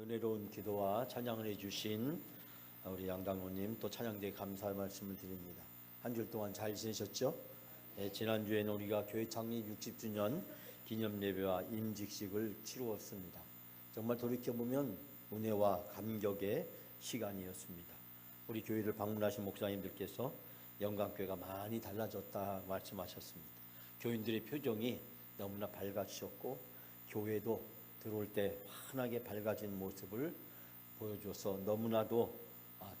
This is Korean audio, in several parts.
은혜로운 기도와 찬양을 해주신 우리 양당호님 또 찬양대에 감사의 말씀을 드립니다. 한 주 동안 잘 지내셨죠? 네, 지난주에는 우리가 교회 창립 60주년 기념 예배와 임직식을 치루었습니다. 정말 돌이켜보면 은혜와 감격의 시간이었습니다. 우리 교회를 방문하신 목사님들께서 영광교회가 많이 달라졌다 말씀하셨습니다. 교인들의 표정이 너무나 밝아지셨고 교회도 들어올 때 환하게 밝아진 모습을 보여줘서 너무나도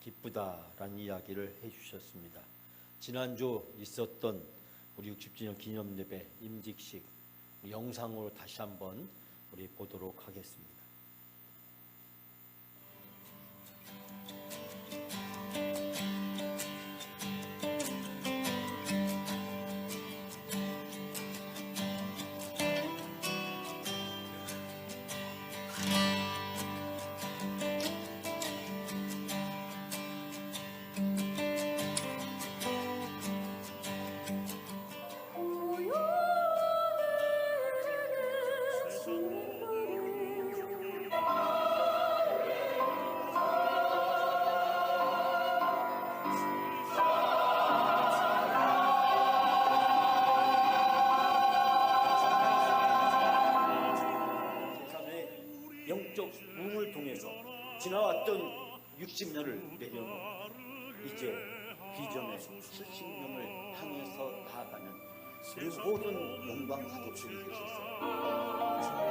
기쁘다라는 이야기를 해주셨습니다. 지난주 있었던 우리 60주년 기념 예배 임직식 영상으로 다시 한번 우리 보도록 하겠습니다. 영적 부흥을 통해서 지나왔던 60년을 내려놓고 이제 비전의 70년을 향해서 나아가는 그 모든 영광 가족들이 계셨어요.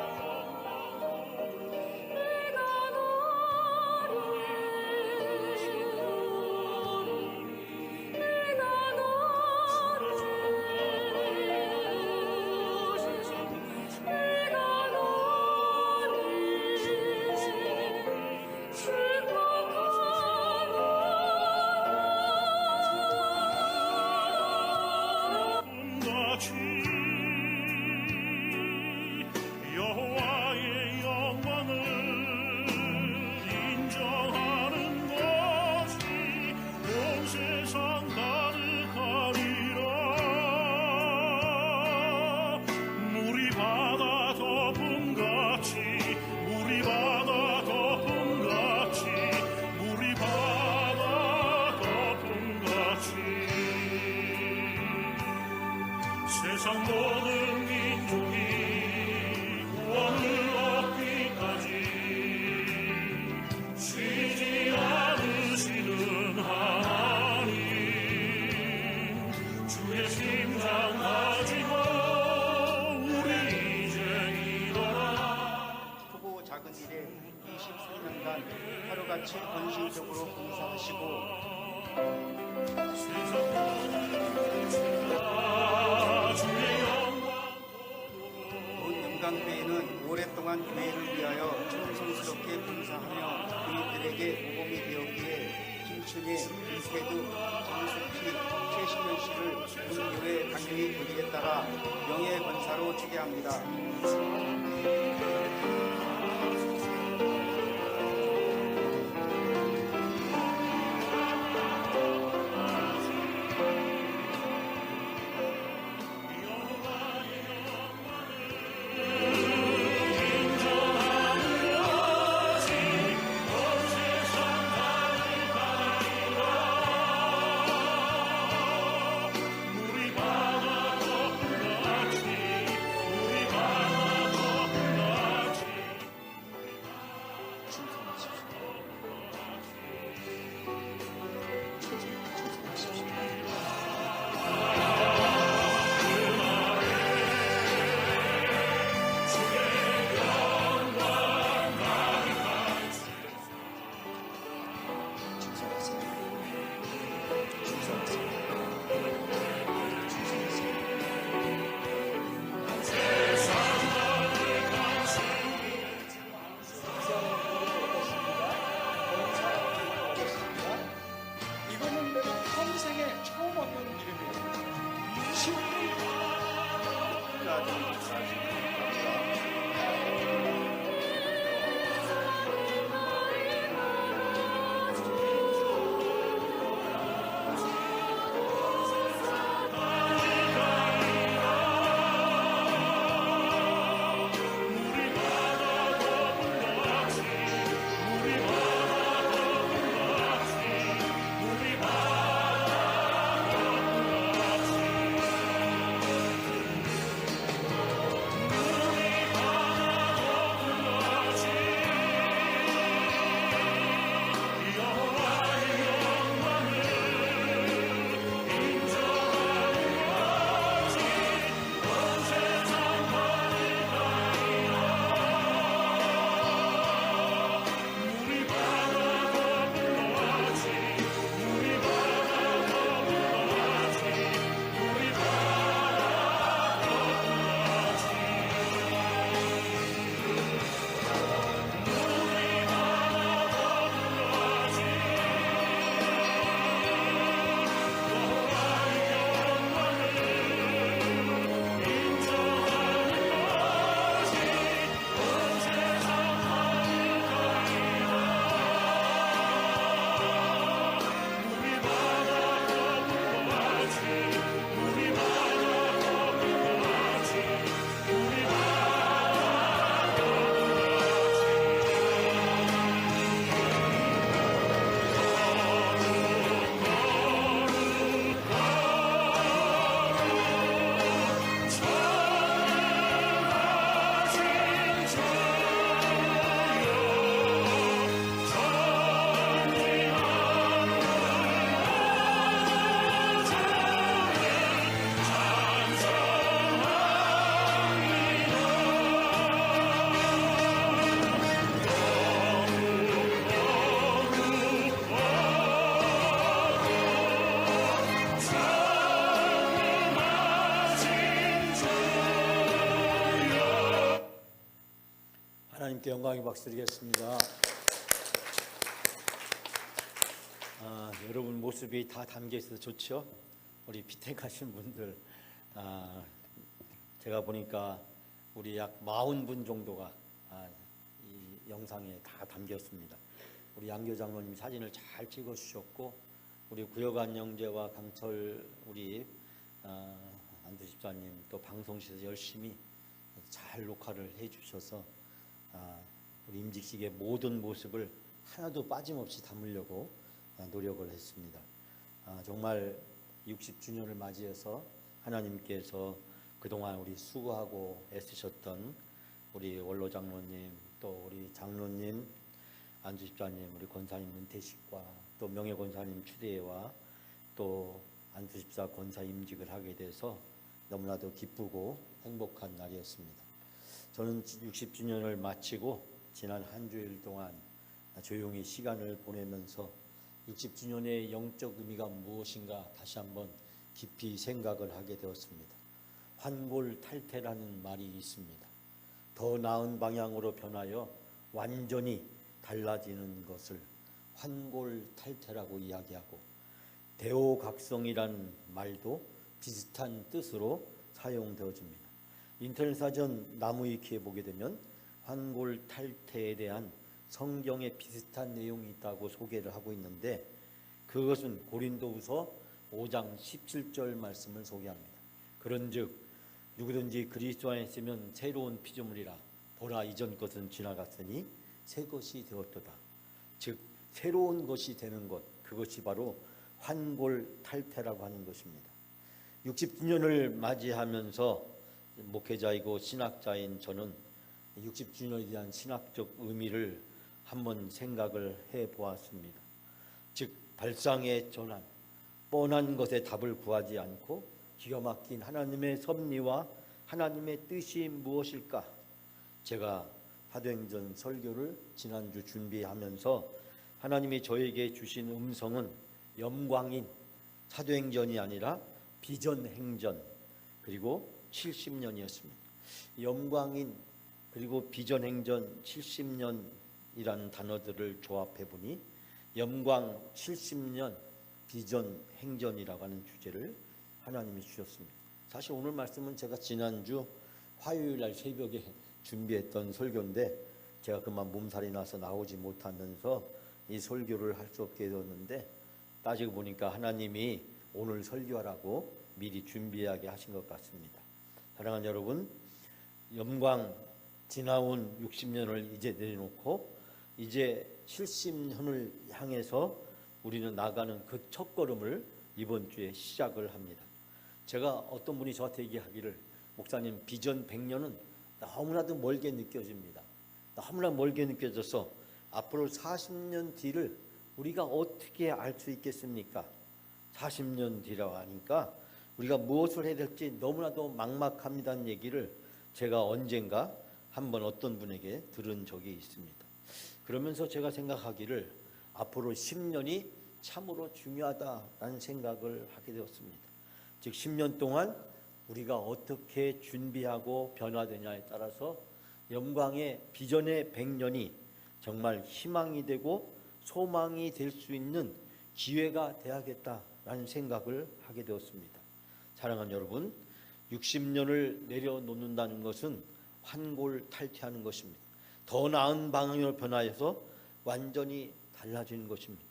여호와의 영광을 인정하는 것이 온 세상 가득하리라. 물이 바다 덮음같이 물이 바다 덮음같이 물이 바다 덮음같이 세상 모든 민족이 구원을 얻기까지 쉬지 않으시는 하나님, 주의 심장 가지고 우리 이제 일어나. 크고 작은 일에 23년간 하루같이 헌신적으로 봉사하시고 본 영광교회는 오랫동안 교회를 위하여 정성스럽게 봉사하며 교인들에게 모범이 되었기에 김춘혜, 김태두, 정숙희, 최신현 씨를 본교회 당연히 교리에 따라 명예권사로 추계합니다. 하나님께 영광의 박수 드리겠습니다. 여러분 모습이 다 담겨 있어서 좋죠? 우리 비택하신 분들, 제가 보니까 우리 약 40분 정도가 이 영상에 다 담겼습니다. 우리 양교 장로님 사진을 잘 찍어 주셨고, 우리 구여관 형제와 강철 우리 안두 집사님 또 방송실에서 열심히 잘 녹화를 해 주셔서 우리 임직식의 모든 모습을 하나도 빠짐없이 담으려고 노력을 했습니다. 정말 60주년을 맞이해서 하나님께서 그동안 우리 수고하고 애쓰셨던 우리 원로 장로님, 또 우리 장로님, 안주 집사님, 우리 권사님 은퇴식과 또 명예 권사님 추대와 또 안주 집사 권사 임직을 하게 돼서 너무나도 기쁘고 행복한 날이었습니다. 저는 60주년을 마치고 지난 한 주일 동안 조용히 시간을 보내면서 60주년의 영적 의미가 무엇인가 다시 한번 깊이 생각을 하게 되었습니다. 환골탈태라는 말이 있습니다. 더 나은 방향으로 변하여 완전히 달라지는 것을 환골탈태라고 이야기하고, 대오각성이라는 말도 비슷한 뜻으로 사용되어집니다. 인터넷 사전 나무위키에 보게 되면 환골탈태에 대한 성경에 비슷한 내용이 있다고 소개를 하고 있는데, 그것은 고린도후서 5장 17절 말씀을 소개합니다. 그런즉 누구든지 그리스도 안에 있으면 새로운 피조물이라, 보라 이전 것은 지나갔으니 새 것이 되었도다. 즉 새로운 것이 되는 것, 그것이 바로 환골탈태라고 하는 것입니다. 60주년을 맞이하면서 목회자이고 신학자인 저는 60주년에 대한 신학적 의미를 한번 생각을 해보았습니다. 즉 발상의 전환, 뻔한 것에 답을 구하지 않고 기가 막힌 하나님의 섭리와 하나님의 뜻이 무엇일까? 제가 사도행전 설교를 지난주 준비하면서 하나님이 저에게 주신 음성은 영광인 사도행전이 아니라 비전행전 그리고 70년이었습니다. 영광인 그리고 비전행전 70년이라는 단어들을 조합해 보니 영광 70년 비전행전이라고 하는 주제를 하나님이 주셨습니다. 사실 오늘 말씀은 제가 지난주 화요일 날 새벽에 준비했던 설교인데 제가 그만 몸살이 나서 나오지 못하면서 이 설교를 할 수 없게 되었는데, 따지고 보니까 하나님이 오늘 설교하라고 미리 준비하게 하신 것 같습니다. 사랑하는 여러분, 영광 지나온 60년을 이제 내려놓고 이제 70년을 향해서 우리는 나가는 그 첫걸음을 이번 주에 시작을 합니다. 제가 어떤 분이 저한테 얘기하기를, 목사님 비전 100년은 너무나도 멀게 느껴집니다. 너무나 멀게 느껴져서 앞으로 40년 뒤를 우리가 어떻게 알 수 있겠습니까? 40년 뒤라고 하니까 우리가 무엇을 해야 될지 너무나도 막막합니다는 얘기를 제가 언젠가 한번 어떤 분에게 들은 적이 있습니다. 그러면서 제가 생각하기를 앞으로 10년이 참으로 중요하다라는 생각을 하게 되었습니다. 즉 10년 동안 우리가 어떻게 준비하고 변화되냐에 따라서 영광의 비전의 100년이 정말 희망이 되고 소망이 될 수 있는 기회가 되야겠다라는 생각을 하게 되었습니다. 사랑하는 여러분, 60년을 내려놓는다는 것은 환골탈태하는 것입니다. 더 나은 방향으로 변화해서 완전히 달라지는 것입니다.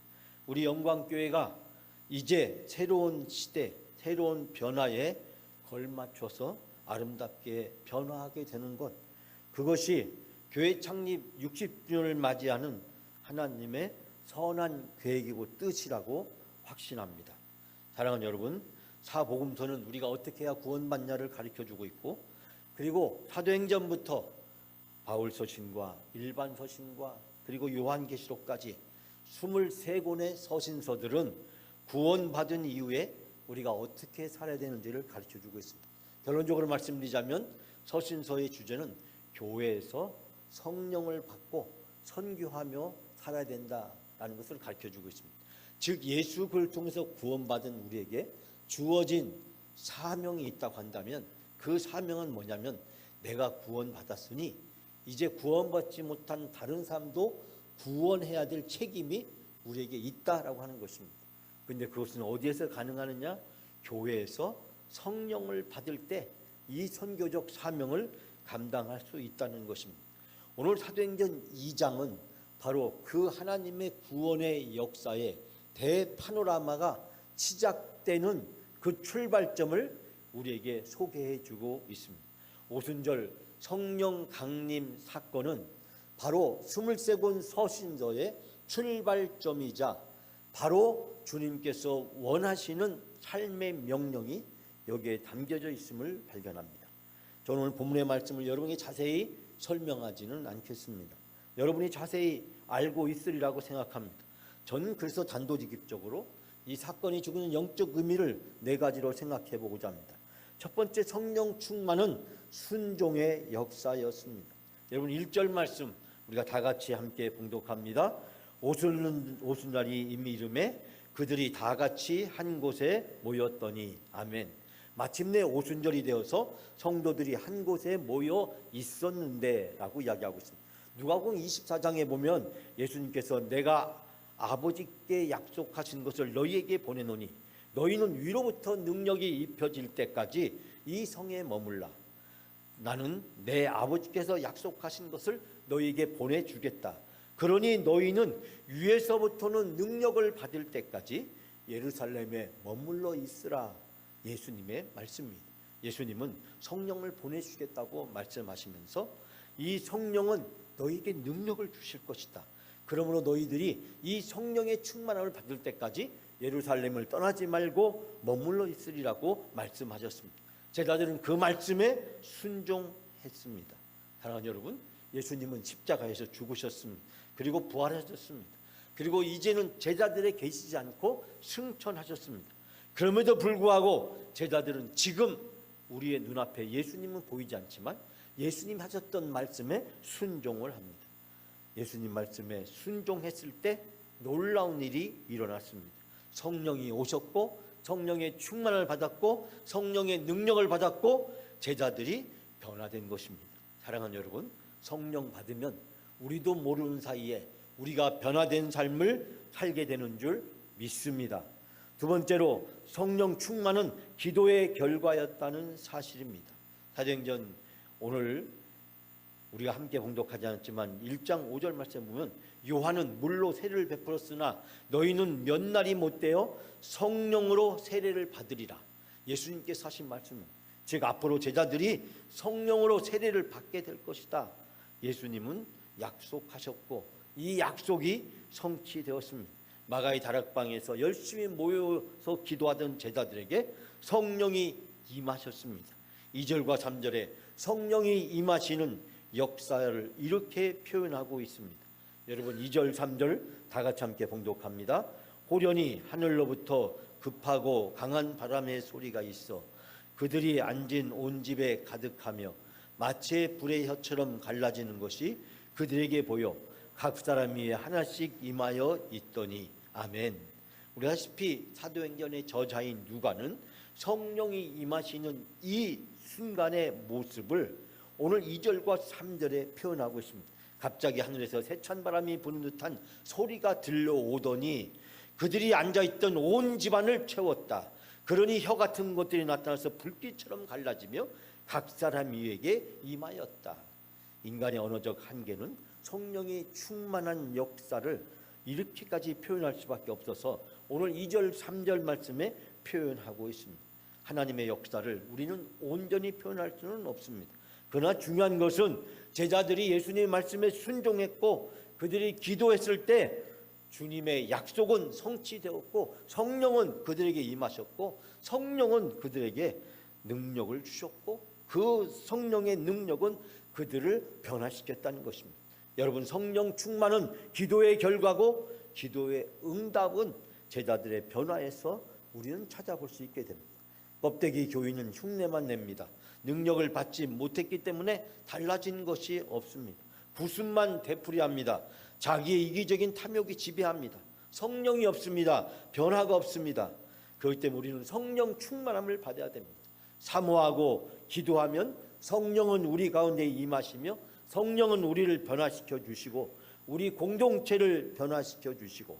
우리 영광교회가 이제 새로운 시대, 새로운 변화에 걸맞춰서 아름답게 변화하게 되는 것, 그것이 교회 창립 60주년을 맞이하는 하나님의 선한 계획이고 뜻이라고 확신합니다. 사랑하는 여러분, 사복음서는 우리가 어떻게 해야 구원받냐를 가르쳐주고 있고, 그리고 사도행전부터 바울 서신과 일반 서신과 그리고 요한계시록까지 23권의 서신서들은 구원받은 이후에 우리가 어떻게 살아야 되는지를 가르쳐주고 있습니다. 결론적으로 말씀드리자면 서신서의 주제는 교회에서 성령을 받고 선교하며 살아야 된다라는 것을 가르쳐주고 있습니다. 즉 예수 그리스도를 통해서 구원받은 우리에게 주어진 사명이 있다고 한다면 그 사명은 뭐냐면, 내가 구원받았으니 이제 구원받지 못한 다른 사람도 구원해야 될 책임이 우리에게 있다라고 하는 것입니다. 근데 그것은 어디에서 가능하느냐? 교회에서 성령을 받을 때 이 선교적 사명을 감당할 수 있다는 것입니다. 오늘 사도행전 2장은 바로 그 하나님의 구원의 역사의 대파노라마가 시작되는 그 출발점을 우리에게 소개해 주고 있습니다. 오순절 성령 강림 사건은 바로 23권 서신서의 출발점이자 바로 주님께서 원하시는 삶의 명령이 여기에 담겨져 있음을 발견합니다. 저는 오늘 본문의 말씀을 여러분에게 자세히 설명하지는 않겠습니다. 여러분이 자세히 알고 있으리라고 생각합니다. 저는 그래서 단도직입적으로 이 사건이 주고 있는 영적 의미를 4가지로 생각해 보고자 합니다. 첫 번째, 성령 충만은 순종의 역사였습니다. 여러분 1절 말씀 우리가 다 같이 함께 봉독합니다. 오순날이 이미 이름에 그들이 다 같이 한 곳에 모였더니. 아멘. 마침내 오순절이 되어서 성도들이 한 곳에 모여 있었는데 라고 이야기하고 있습니다. 누가복음 24장에 보면 예수님께서 내가 아버지께 약속하신 것을 너희에게 보내노니 너희는 위로부터 능력이 입혀질 때까지 이 성에 머물라. 나는 내 아버지께서 약속하신 것을 너희에게 보내주겠다. 그러니 너희는 위에서부터는 능력을 받을 때까지 예루살렘에 머물러 있으라. 예수님의 말씀입니다. 예수님은 성령을 보내주겠다고 말씀하시면서 이 성령은 너희에게 능력을 주실 것이다. 그러므로 너희들이 이 성령의 충만함을 받을 때까지 예루살렘을 떠나지 말고 머물러 있으리라고 말씀하셨습니다. 제자들은 그 말씀에 순종했습니다. 사랑하는 여러분, 예수님은 십자가에서 죽으셨습니다. 그리고 부활하셨습니다. 그리고 이제는 제자들에 계시지 않고 승천하셨습니다. 그럼에도 불구하고 제자들은 지금 우리의 눈앞에 예수님은 보이지 않지만 예수님 하셨던 말씀에 순종을 합니다. 예수님 말씀에 순종했을 때 놀라운 일이 일어났습니다. 성령이 오셨고 성령의 충만을 받았고 성령의 능력을 받았고 제자들이 변화된 것입니다. 사랑하는 여러분, 성령 받으면 우리도 모르는 사이에 우리가 변화된 삶을 살게 되는 줄 믿습니다. 두 번째로 성령 충만은 기도의 결과였다는 사실입니다. 사도행전 오늘 우리가 함께 봉독하지 않았지만 1장 5절 말씀에 보면 요한은 물로 세례를 베풀었으나 너희는 몇 날이 못되어 성령으로 세례를 받으리라. 예수님께서 하신 말씀입니다. 즉 앞으로 제자들이 성령으로 세례를 받게 될 것이다. 예수님은 약속하셨고 이 약속이 성취되었습니다. 마가의 다락방에서 열심히 모여서 기도하던 제자들에게 성령이 임하셨습니다. 2절과 3절에 성령이 임하시는 역사를 이렇게 표현하고 있습니다. 여러분 2절 3절 다 같이 함께 봉독합니다. 호련히 하늘로부터 급하고 강한 바람의 소리가 있어 그들이 앉은 온 집에 가득하며 마치 불의 혀처럼 갈라지는 것이 그들에게 보여 각 사람 위에 하나씩 임하여 있더니. 아멘. 우리 아시피 사도행전의 저자인 누가는 성령이 임하시는 이 순간의 모습을 오늘 2절과 3절에 표현하고 있습니다. 갑자기 하늘에서 세찬 바람이 부는 듯한 소리가 들려오더니 그들이 앉아있던 온 집안을 채웠다. 그러니 혀 같은 것들이 나타나서 불빛처럼 갈라지며 각 사람 위에게 임하였다. 인간의 언어적 한계는 성령이 충만한 역사를 이렇게까지 표현할 수밖에 없어서 오늘 2절 3절 말씀에 표현하고 있습니다. 하나님의 역사를 우리는 온전히 표현할 수는 없습니다. 그러나 중요한 것은 제자들이 예수님의 말씀에 순종했고 그들이 기도했을 때 주님의 약속은 성취되었고 성령은 그들에게 임하셨고 성령은 그들에게 능력을 주셨고 그 성령의 능력은 그들을 변화시켰다는 것입니다. 여러분, 성령 충만은 기도의 결과고 기도의 응답은 제자들의 변화에서 우리는 찾아볼 수 있게 됩니다. 껍데기 교인은 흉내만 냅니다. 능력을 받지 못했기 때문에 달라진 것이 없습니다. 구습만 되풀이합니다. 자기의 이기적인 탐욕이 지배합니다. 성령이 없습니다. 변화가 없습니다. 그렇기 때문에 우리는 성령 충만함을 받아야 됩니다. 사모하고 기도하면 성령은 우리 가운데 임하시며 성령은 우리를 변화시켜 주시고 우리 공동체를 변화시켜 주시고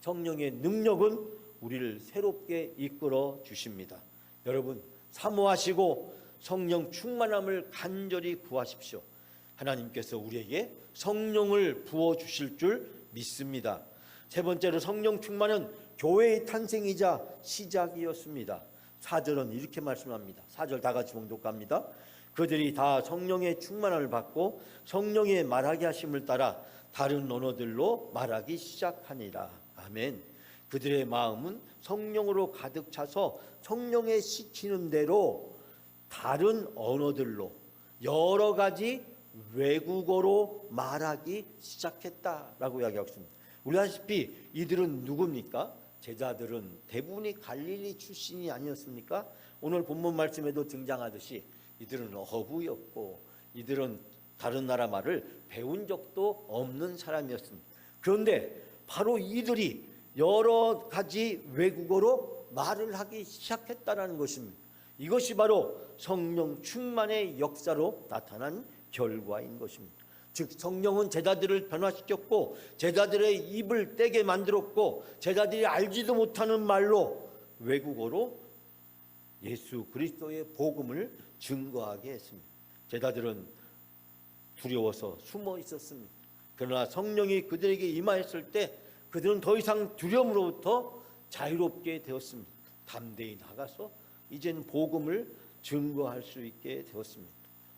성령의 능력은 우리를 새롭게 이끌어 주십니다. 여러분 사모하시고 성령 충만함을 간절히 구하십시오. 하나님께서 우리에게 성령을 부어 주실 줄 믿습니다. 세 번째로 성령 충만은 교회의 탄생이자 시작이었습니다. 4절은 이렇게 말씀합니다. 4절 다 같이 봉독합니다. 그들이 다 성령의 충만함을 받고 성령의 말하게 하심을 따라 다른 언어들로 말하기 시작하니라. 아멘. 그들의 마음은 성령으로 가득 차서 성령의 시키는 대로 다른 언어들로 여러 가지 외국어로 말하기 시작했다라고 이야기하고 있습니다. 우리 아시피 이들은 누굽니까? 제자들은 대부분이 갈릴리 출신이 아니었습니까? 오늘 본문 말씀에도 등장하듯이 이들은 어부였고 이들은 다른 나라 말을 배운 적도 없는 사람이었습니다. 그런데 바로 이들이 여러 가지 외국어로 말을 하기 시작했다는 것입니다. 이것이 바로 성령 충만의 역사로 나타난 결과인 것입니다. 즉 성령은 제자들을 변화시켰고 제자들의 입을 떼게 만들었고 제자들이 알지도 못하는 말로 외국어로 예수 그리스도의 복음을 증거하게 했습니다. 제자들은 두려워서 숨어 있었습니다. 그러나 성령이 그들에게 임하였을 때 그들은 더 이상 두려움으로부터 자유롭게 되었습니다. 담대히 나가서 이젠 복음을 증거할 수 있게 되었습니다.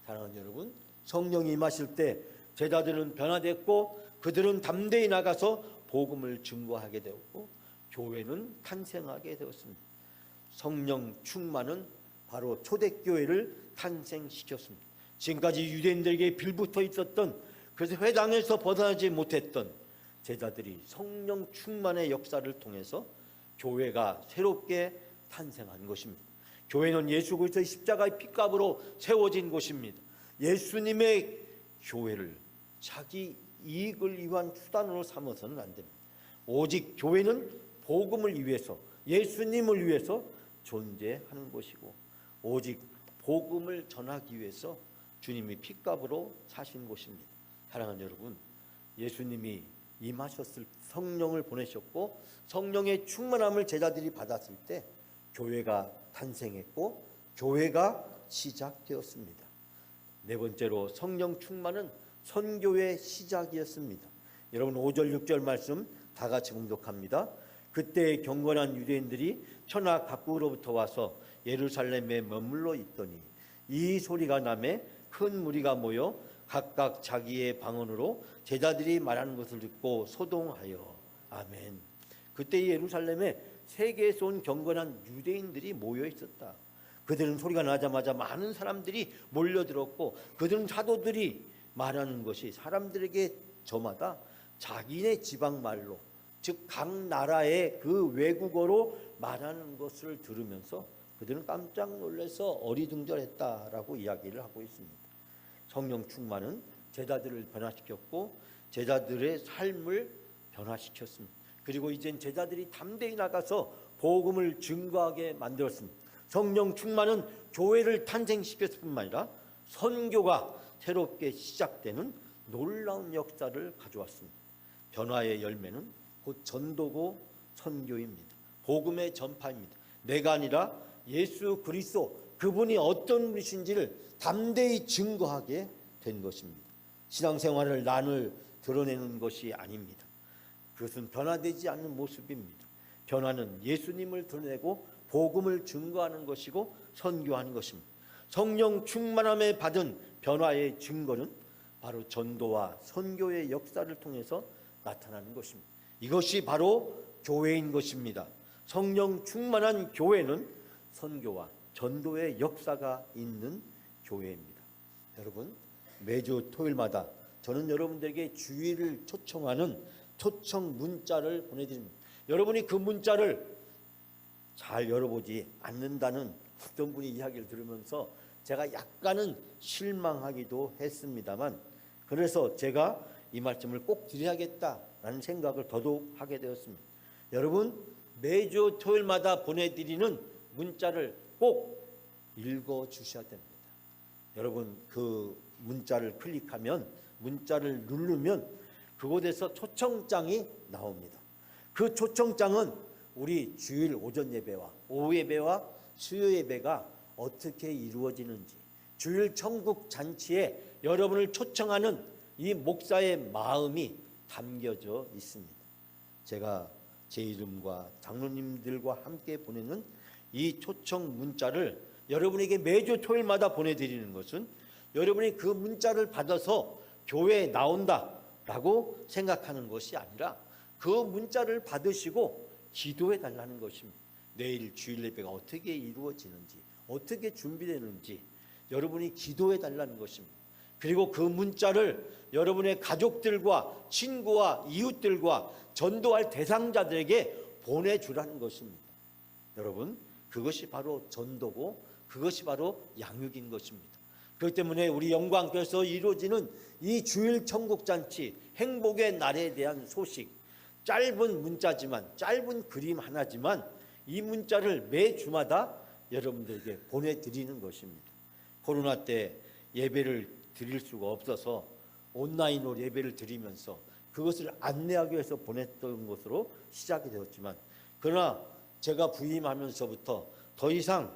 사랑하는 여러분, 성령이 임하실 때 제자들은 변화됐고 그들은 담대히 나가서 복음을 증거하게 되었고 교회는 탄생하게 되었습니다. 성령 충만은 바로 초대교회를 탄생시켰습니다. 지금까지 유대인들에게 빌붙어 있었던, 그래서 회당에서 벗어나지 못했던 제자들이 성령 충만의 역사를 통해서 교회가 새롭게 탄생한 것입니다. 교회는 예수 그리스도의 십자가의 피값으로 세워진 곳입니다. 예수님의 교회를 자기 이익을 위한 수단으로 삼아서는 안 됩니다. 오직 교회는 복음을 위해서, 예수님을 위해서 존재하는 것이고 오직 복음을 전하기 위해서 주님이 피값으로 사신 것입니다. 사랑하는 여러분, 예수님이 임하셨을 성령을 보내셨고 성령의 충만함을 제자들이 받았을 때 교회가 탄생했고 교회가 시작되었습니다. 네 번째로 성령 충만은 선교의 시작이었습니다. 여러분 5절 6절 말씀 다 같이 봉독합니다. 그때 경건한 유대인들이 천하 각국으로부터 와서 예루살렘에 머물러 있더니 이 소리가 나매 큰 무리가 모여 각각 자기의 방언으로 제자들이 말하는 것을 듣고 소동하여. 아멘. 그때 예루살렘에 세계에서 온 경건한 유대인들이 모여 있었다. 그들은 소리가 나자마자 많은 사람들이 몰려들었고 그들은 사도들이 말하는 것이 사람들에게 저마다 자기네 지방 말로, 즉 각 나라의 그 외국어로 말하는 것을 들으면서 그들은 깜짝 놀라서 어리둥절했다라고 이야기를 하고 있습니다. 성령 충만은 제자들을 변화시켰고 제자들의 삶을 변화시켰습니다. 그리고 이젠 제자들이 담대히 나가서 복음을 증거하게 만들었습니다. 성령 충만은 교회를 탄생시켰을 뿐만 아니라 선교가 새롭게 시작되는 놀라운 역사를 가져왔습니다. 변화의 열매는 곧 전도고 선교입니다. 복음의 전파입니다. 내가 아니라 예수 그리스도 그분이 어떤 분이신지를 담대히 증거하게 된 것입니다. 신앙생활을 난을 드러내는 것이 아닙니다. 그것은 변화되지 않는 모습입니다. 변화는 예수님을 드러내고 복음을 증거하는 것이고 선교하는 것입니다. 성령 충만함에 받은 변화의 증거는 바로 전도와 선교의 역사를 통해서 나타나는 것입니다. 이것이 바로 교회인 것입니다. 성령 충만한 교회는 선교와 전도의 역사가 있는 교회입니다. 여러분, 매주 토요일마다 저는 여러분들에게 주의를 초청하는 초청 문자를 보내드립니다. 여러분이 그 문자를 잘 열어보지 않는다는 어떤 분이 이야기를 들으면서 제가 약간은 실망하기도 했습니다만, 그래서 제가 이 말씀을 꼭 드려야겠다라는 생각을 더더욱 하게 되었습니다. 여러분, 매주 토요일마다 보내드리는 문자를 꼭 읽어주셔야 됩니다. 여러분, 그 문자를 클릭하면 문자를 누르면 그곳에서 초청장이 나옵니다. 그 초청장은 우리 주일 오전 예배와 오후 예배와 수요 예배가 어떻게 이루어지는지, 주일 천국 잔치에 여러분을 초청하는 이 목사의 마음이 담겨져 있습니다. 제가 제 이름과 장로님들과 함께 보내는 이 초청 문자를 여러분에게 매주 토요일마다 보내드리는 것은 여러분이 그 문자를 받아서 교회에 나온다라고 생각하는 것이 아니라 그 문자를 받으시고 기도해 달라는 것입니다. 내일 주일 예배가 어떻게 이루어지는지, 어떻게 준비되는지 여러분이 기도해 달라는 것입니다. 그리고 그 문자를 여러분의 가족들과 친구와 이웃들과 전도할 대상자들에게 보내주라는 것입니다. 여러분, 그것이 바로 전도고 그것이 바로 양육인 것입니다. 그렇기 때문에 우리 영광교회에서 이루어지는 이 주일 천국잔치 행복의 날에 대한 소식, 짧은 문자지만, 짧은 그림 하나지만 이 문자를 매주마다 여러분들에게 보내드리는 것입니다. 코로나 때 예배를 드릴 수가 없어서 온라인으로 예배를 드리면서 그것을 안내하기 위해서 보냈던 것으로 시작이 되었지만, 그러나 제가 부임하면서부터 더 이상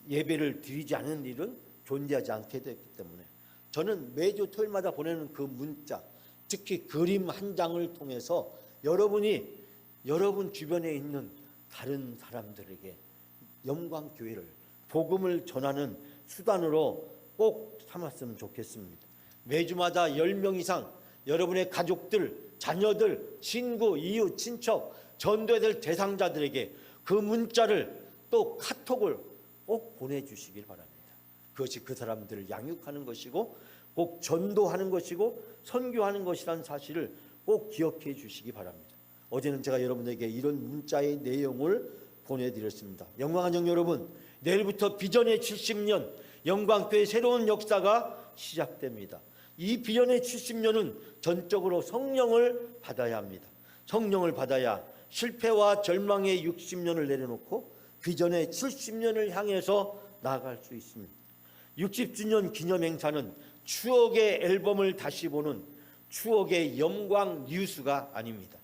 예배를 드리지 않은 일은 존재하지 않게 됐기 때문에 저는 매주 토요일마다 보내는 그 문자, 특히 그림 한 장을 통해서 여러분이 여러분 주변에 있는 다른 사람들에게 영광교회를, 복음을 전하는 수단으로 꼭 삼았으면 좋겠습니다. 매주마다 10명 이상 여러분의 가족들, 자녀들, 친구, 이웃, 친척, 전도해야 될 대상자들에게 그 문자를 또 카톡을 꼭 보내주시길 바랍니다. 그것이 그 사람들을 양육하는 것이고 꼭 전도하는 것이고 선교하는 것이라는 사실을 꼭 기억해 주시기 바랍니다. 어제는 제가 여러분에게 이런 문자의 내용을 보내드렸습니다. 영광한 영 여러분, 내일부터 비전의 70년 영광교회 새로운 역사가 시작됩니다. 이 비전의 70년은 전적으로 성령을 받아야 합니다. 성령을 받아야 실패와 절망의 60년을 내려놓고 비전의 70년을 향해서 나아갈 수 있습니다. 60주년 기념 행사는 추억의 앨범을 다시 보는 추억의 영광 뉴스가 아닙니다.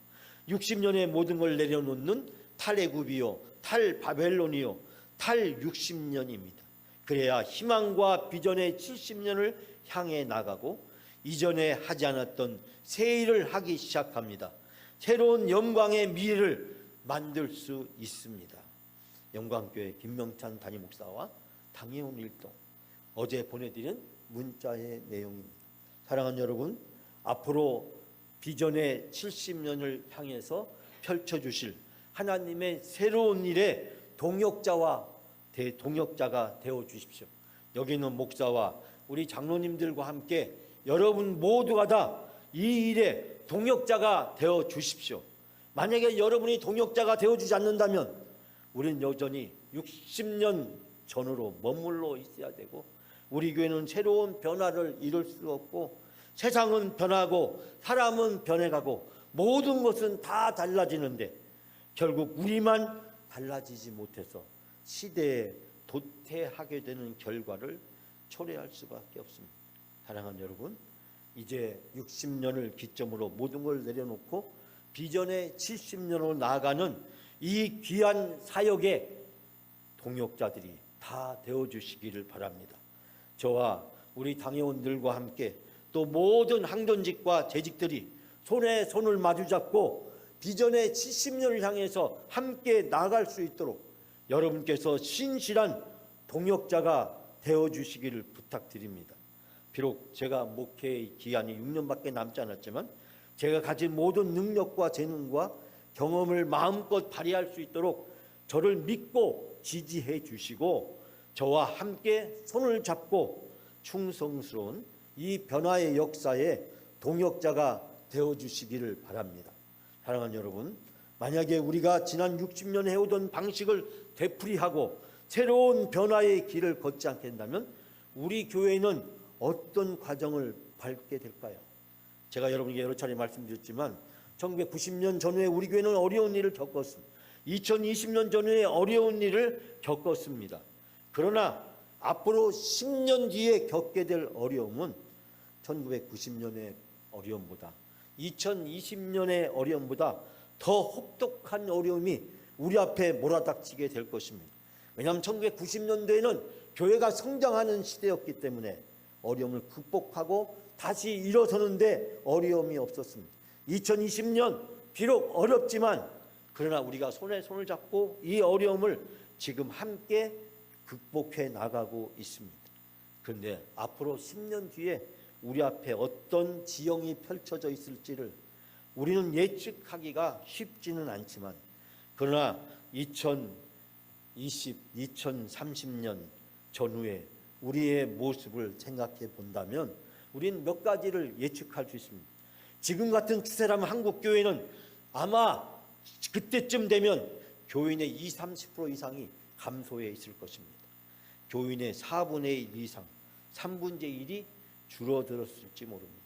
60년의 모든 걸 내려놓는 탈애굽이요, 탈바벨론이요, 탈 60년입니다. 그래야 희망과 비전의 70년을 향해 나가고 이전에 하지 않았던 새 일을 하기 시작합니다. 새로운 영광의 미래를 만들 수 있습니다. 영광교회 김명찬 담임 목사와 당혜원 일동, 어제 보내드린 문자의 내용입니다. 사랑하는 여러분, 앞으로 비전의 70년을 향해서 펼쳐주실 하나님의 새로운 일에 동역자와 대동역자가 되어주십시오. 여기 있는 목사와 우리 장로님들과 함께 여러분 모두가 다 이 일에 동역자가 되어주십시오. 만약에 여러분이 동역자가 되어주지 않는다면 우리는 여전히 60년 전으로 머물러 있어야 되고 우리 교회는 새로운 변화를 이룰 수 없고 세상은 변하고 사람은 변해가고 모든 것은 다 달라지는데 결국 우리만 달라지지 못해서 시대에 도태하게 되는 결과를 초래할 수밖에 없습니다. 사랑하는 여러분, 이제 60년을 기점으로 모든 걸 내려놓고 비전의 70년으로 나아가는 이 귀한 사역의 동역자들이 다 되어주시기를 바랍니다. 저와 우리 당회원들과 함께 또 모든 항전직과 재직들이 손에 손을 마주잡고 비전의 70년을 향해서 함께 나아갈 수 있도록 여러분께서 신실한 동역자가 되어주시기를 부탁드립니다. 비록 제가 목회의 기간이 6년밖에 남지 않았지만 제가 가진 모든 능력과 재능과 경험을 마음껏 발휘할 수 있도록 저를 믿고 지지해 주시고 저와 함께 손을 잡고 충성스러운 이 변화의 역사에 동역자가 되어주시기를 바랍니다. 사랑하는 여러분, 만약에 우리가 지난 60년 해오던 방식을 되풀이하고 새로운 변화의 길을 걷지 않게 된다면 우리 교회는 어떤 과정을 밟게 될까요? 제가 여러분에게 여러 차례 말씀드렸지만 1990년 전후에 우리 교회는 어려운 일을 겪었습니다. 2020년 전후에 어려운 일을 겪었습니다. 그러나 앞으로 10년 뒤에 겪게 될 어려움은 1990년의 어려움보다 2020년의 어려움보다 더 혹독한 어려움이 우리 앞에 몰아닥치게 될 것입니다. 왜냐하면 1990년도에는 교회가 성장하는 시대였기 때문에 어려움을 극복하고 다시 일어서는데 어려움이 없었습니다. 2020년 비록 어렵지만 그러나 우리가 손에 손을 잡고 이 어려움을 지금 함께 극복해 나가고 있습니다. 그런데 앞으로 10년 뒤에 우리 앞에 어떤 지형이 펼쳐져 있을지를 우리는 예측하기가 쉽지는 않지만 그러나 2030년 전후에 우리의 모습을 생각해 본다면 우리는 몇 가지를 예측할 수 있습니다. 지금 같은 추세라면 한국 교회는 아마 그때쯤 되면 교인의 20-30% 이상이 감소해 있을 것입니다. 교인의 4분의 1 이상, 3분의 1이 줄어들었을지 모릅니다.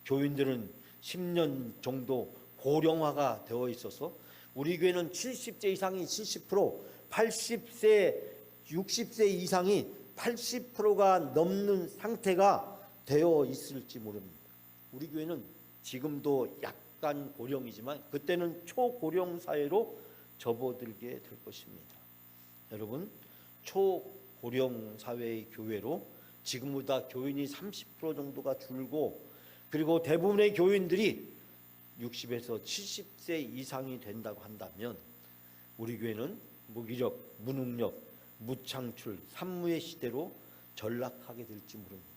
교인들은 10년 정도 고령화가 되어 있어서 우리 교회는 70세 이상이 70%, 80세, 60세 이상이 80%가 넘는 상태가 되어 있을지 모릅니다. 우리 교회는 지금도 약간 고령이지만 그때는 초고령 사회로 접어들게 될 것입니다. 여러분, 초고령 사회의 교회로 지금보다 교인이 30% 정도가 줄고 그리고 대부분의 교인들이 60에서 70세 이상이 된다고 한다면 우리 교회는 무기력, 무능력, 무창출, 산무의 시대로 전락하게 될지 모릅니다.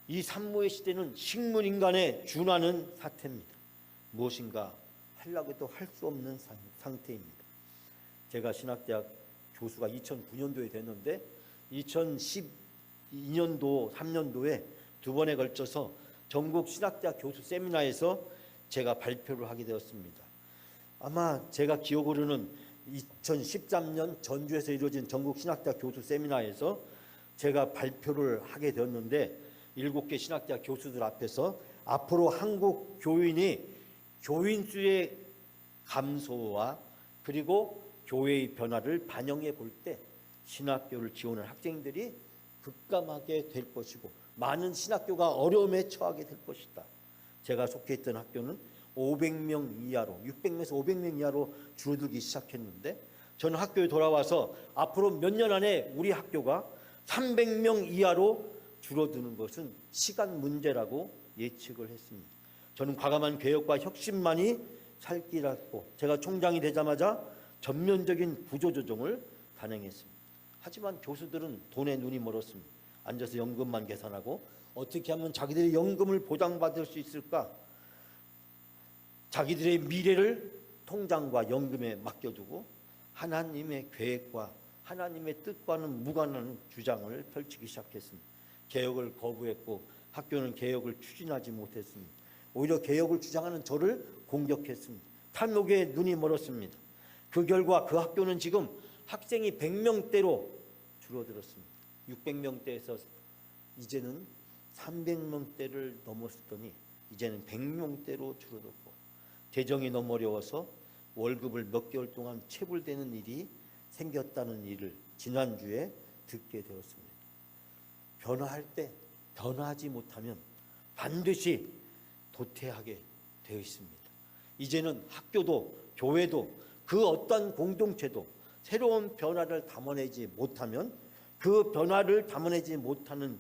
이 산무의 시대는 식물인간에 준하는 사태입니다. 무엇인가 하려고 해도 할 수 없는 상태입니다. 제가 신학대학 교수가 2009년도에 됐는데 2012년도, 3년도에 두 번에 걸쳐서 전국 신학대학 교수 세미나에서 제가 발표를 하게 되었습니다. 아마 제가 기억으로는 2013년 전주에서 이루어진 전국 신학대학 교수 세미나에서 제가 발표를 하게 되었는데 7개 신학대학 교수들 앞에서 앞으로 한국 교인이 교인 수의 감소와 그리고 교회의 변화를 반영해 볼 때 신학교를 지원하는 학생들이 급감하게 될 것이고 많은 신학교가 어려움에 처하게 될 것이다. 제가 속해 있던 학교는 500명 이하로 600명에서 500명 이하로 줄어들기 시작했는데 저는 학교에 돌아와서 앞으로 몇 년 안에 우리 학교가 300명 이하로 줄어드는 것은 시간 문제라고 예측을 했습니다. 저는 과감한 개혁과 혁신만이 살 길이었고 제가 총장이 되자마자 전면적인 구조조정을 단행했습니다. 하지만 교수들은 돈에 눈이 멀었습니다. 앉아서 연금만 계산하고 어떻게 하면 자기들의 연금을 보장받을 수 있을까? 자기들의 미래를 통장과 연금에 맡겨두고 하나님의 계획과 하나님의 뜻과는 무관한 주장을 펼치기 시작했습니다. 개혁을 거부했고 학교는 개혁을 추진하지 못했습니다. 오히려 개혁을 주장하는 저를 공격했습니다. 탐욕에 눈이 멀었습니다. 그 결과 그 학교는 지금 학생이 100명대로 줄어들었습니다. 600명대에서 이제는 300명대를 넘었더니 이제는 100명대로 줄어들고 재정이 너무 어려워서 월급을 몇 개월 동안 체불되는 일이 생겼다는 일을 지난주에 듣게 되었습니다. 변화할 때 변화하지 못하면 반드시 도태하게 되어 있습니다. 이제는 학교도 교회도 그 어떤 공동체도 새로운 변화를 담아내지 못하면 그 변화를 담아내지 못하는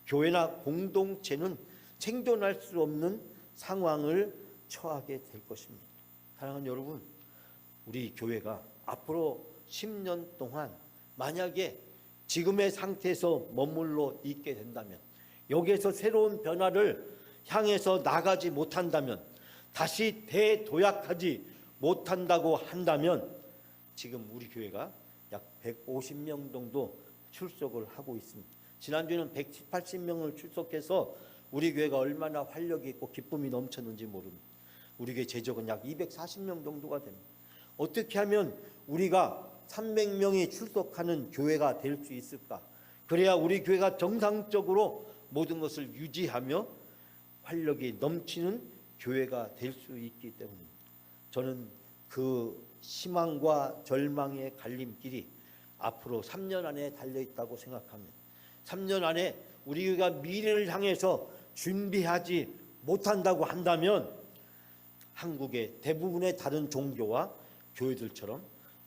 교회나 공동체는 생존할 수 없는 상황을 처하게 될 것입니다. 사랑하는 여러분, 우리 교회가 앞으로 10년 동안 만약에 지금의 상태에서 머물러 있게 된다면 여기에서 새로운 변화를 향해서 나가지 못한다면 다시 대도약하지 못한다고 한다면 지금 우리 교회가 약 150명 정도 출석을 하고 있습니다. 지난주에는 180명을 출석해서 우리 교회가 얼마나 활력이 있고 기쁨이 넘쳤는지 모릅니다. 우리 교회 재적은 약 240명 정도가 됩니다. 어떻게 하면 우리가 300명이 출석하는 교회가 될 수 있을까? 그래야 우리 교회가 정상적으로 모든 것을 유지하며 활력이 넘치는 교회가 될 수 있기 때문입니다. 저는 그 희망과 절망의 갈림길이 앞으로 3년 안에 달려있다고 생각합니다. 3년 안에 우리 교회가 미래를 향해서 준비하지 못한다고 한다면 한국의 대부분의 다른 종교와 교회들처럼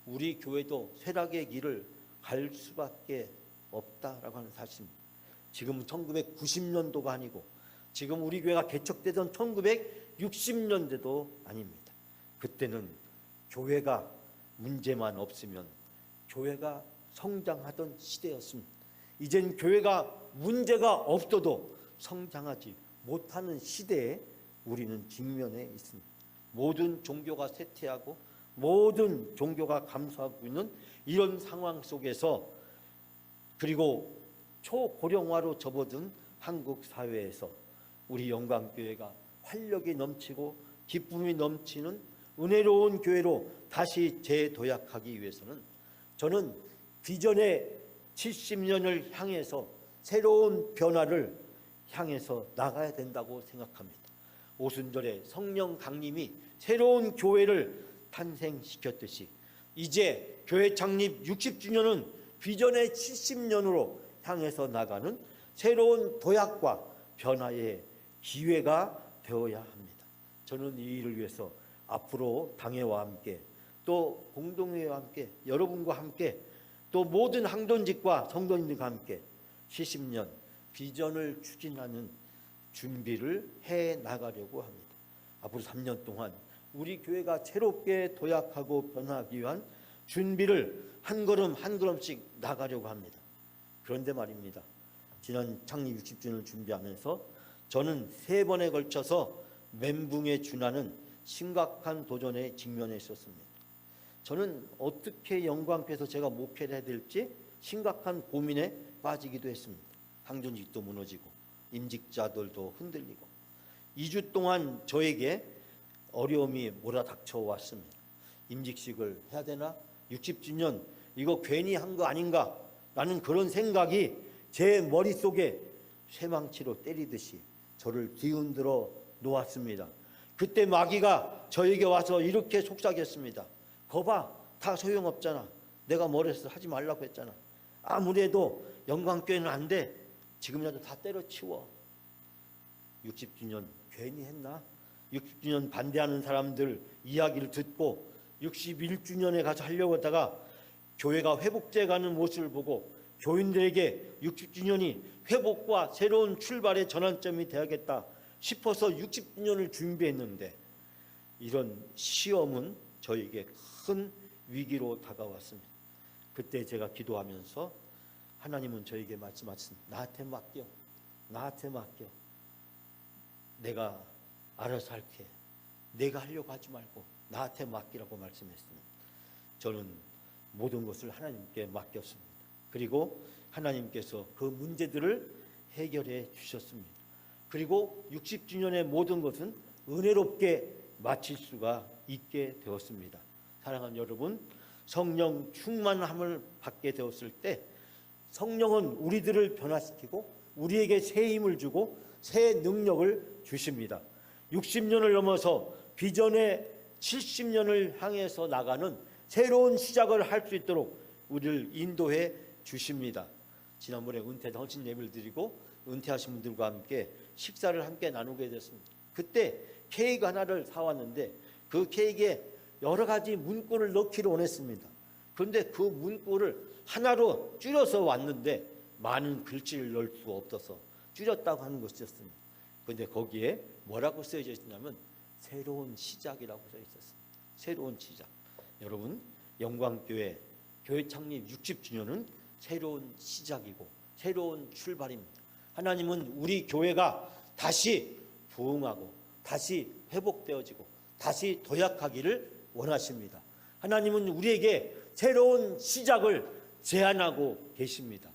우리 교회도 쇠락의 길을 갈 수밖에 없다라고 하는 사실입니다. 지금은 1990년도가 아니고 지금 우리 교회가 개척되던 1960년대도 아닙니다. 그때는 교회가 문제만 없으면 교회가 성장하던 시대였습니다. 이젠 교회가 문제가 없어도 성장하지 못하는 시대에 우리는 직면해 있습니다. 모든 종교가 쇠퇴하고 모든 종교가 감소하고 있는 이런 상황 속에서, 그리고 초고령화로 접어든 한국 사회에서 우리 영광교회가 활력이 넘치고 기쁨이 넘치는 은혜로운 교회로 다시 재도약하기 위해서는 저는 비전의 70년을 향해서 새로운 변화를 향해서 나가야 된다고 생각합니다. 오순절에 성령 강림이 새로운 교회를 탄생시켰듯이 이제 교회 창립 60주년은 비전의 70년으로 향해서 나가는 새로운 도약과 변화의 기회가 되어야 합니다. 저는 이 일을 위해서 앞으로 당회와 함께 또 공동회와 함께 여러분과 함께 또 모든 항돈직과 성도님들과 함께 70년 비전을 추진하는 준비를 해 나가려고 합니다. 앞으로 3년 동안 우리 교회가 새롭게 도약하고 변화하기 위한 준비를 한 걸음 한 걸음씩 나가려고 합니다. 그런데 말입니다. 지난 창립 60주년을 준비하면서 저는 3번에 걸쳐서 멘붕에 준하는 심각한 도전에 직면해 있었습니다. 저는 어떻게 영광교회에서 제가 목회를 해야 될지 심각한 고민에 빠지기도 했습니다. 항존직도 무너지고 임직자들도 흔들리고 2주 동안 저에게 어려움이 몰아닥쳐 왔습니다. 임직식을 해야 되나? 60주년 이거 괜히 한 거 아닌가? 라는 그런 생각이 제 머릿속에 쇠망치로 때리듯이 저를 뒤흔들어 놓았습니다. 그때 마귀가 저에게 와서 이렇게 속삭였습니다. 거봐, 다 소용없잖아. 내가 뭐랬어? 하지 말라고 했잖아. 아무래도 영광교회는 안 돼. 지금이라도 다 때려치워. 60주년 괜히 했나? 60주년 반대하는 사람들 이야기를 듣고 61주년에 가서 하려고 하다가 교회가 회복돼 가는 모습을 보고 교인들에게 60주년이 회복과 새로운 출발의 전환점이 되어야겠다 싶어서 60주년을 준비했는데 이런 시험은 저에게 큰 위기로 다가왔습니다. 그때 제가 기도하면서 하나님은 저에게 말씀하셨습니다. 나한테 맡겨. 나한테 맡겨. 내가 알아서 할게. 내가 하려고 하지 말고 나한테 맡기라고 말씀했습니다. 저는 모든 것을 하나님께 맡겼습니다. 그리고 하나님께서 그 문제들을 해결해 주셨습니다. 그리고 60주년의 모든 것은 은혜롭게 마칠 수가 있게 되었습니다. 사랑하는 여러분, 성령 충만함을 받게 되었을 때 성령은 우리들을 변화시키고 우리에게 새 힘을 주고 새 능력을 주십니다. 60년을 넘어서 비전의 70년을 향해서 나가는 새로운 시작을 할 수 있도록 우리를 인도해 주십니다. 지난번에 은퇴 헌신 예배를 드리고 은퇴하신 분들과 함께 식사를 함께 나누게 됐습니다. 그때 케이크 하나를 사왔는데 그 케이크에 여러 가지 문구를 넣기를 원했습니다. 그런데 그 문구를 하나로 줄여서 왔는데 많은 글씨를 넣을 수 없어서 줄였다고 하는 것이었습니다. 그런데 거기에 뭐라고 쓰여져 있냐면 새로운 시작이라고 써 있었습니다. 새로운 시작. 여러분, 영광교회 교회 창립 60주년은 새로운 시작이고 새로운 출발입니다. 하나님은 우리 교회가 다시 부흥하고 다시 회복되어지고 다시 도약하기를 원하십니다. 하나님은 우리에게 새로운 시작을 제안하고 계십니다.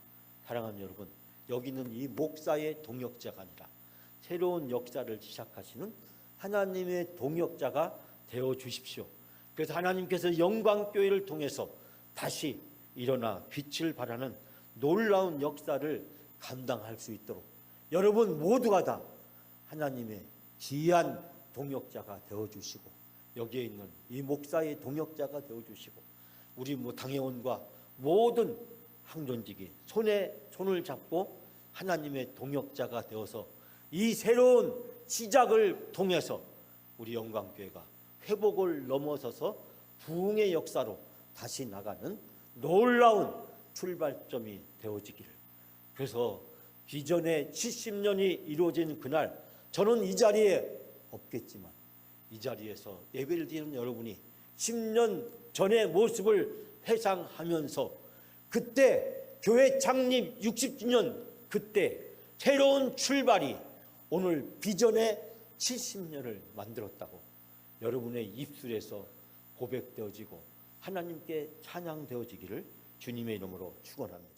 사랑하는 여러분, 여기는 이 목사의 동역자가 아니라 새로운 역사를 시작하시는 하나님의 동역자가 되어 주십시오. 그래서 하나님께서 영광교회를 통해서 다시 일어나 빛을 발하는 놀라운 역사를 감당할 수 있도록 여러분 모두가 다 하나님의 귀한 동역자가 되어 주시고 여기에 있는 이 목사의 동역자가 되어 주시고 우리 당회원과 모든 항존직이 손에 손을 잡고 하나님의 동역자가 되어서 이 새로운 시작을 통해서 우리 영광교회가 회복을 넘어서서 부흥의 역사로 다시 나가는 놀라운 출발점이 되어지기를. 그래서 비전의 70년이 이루어진 그날, 저는 이 자리에 없겠지만 이 자리에서 예배를 드리는 여러분이 10년 전의 모습을 회상하면서 그때 교회 창립 60주년, 그때 새로운 출발이 오늘 비전의 70년을 만들었다고 여러분의 입술에서 고백되어지고 하나님께 찬양되어지기를 주님의 이름으로 축원합니다.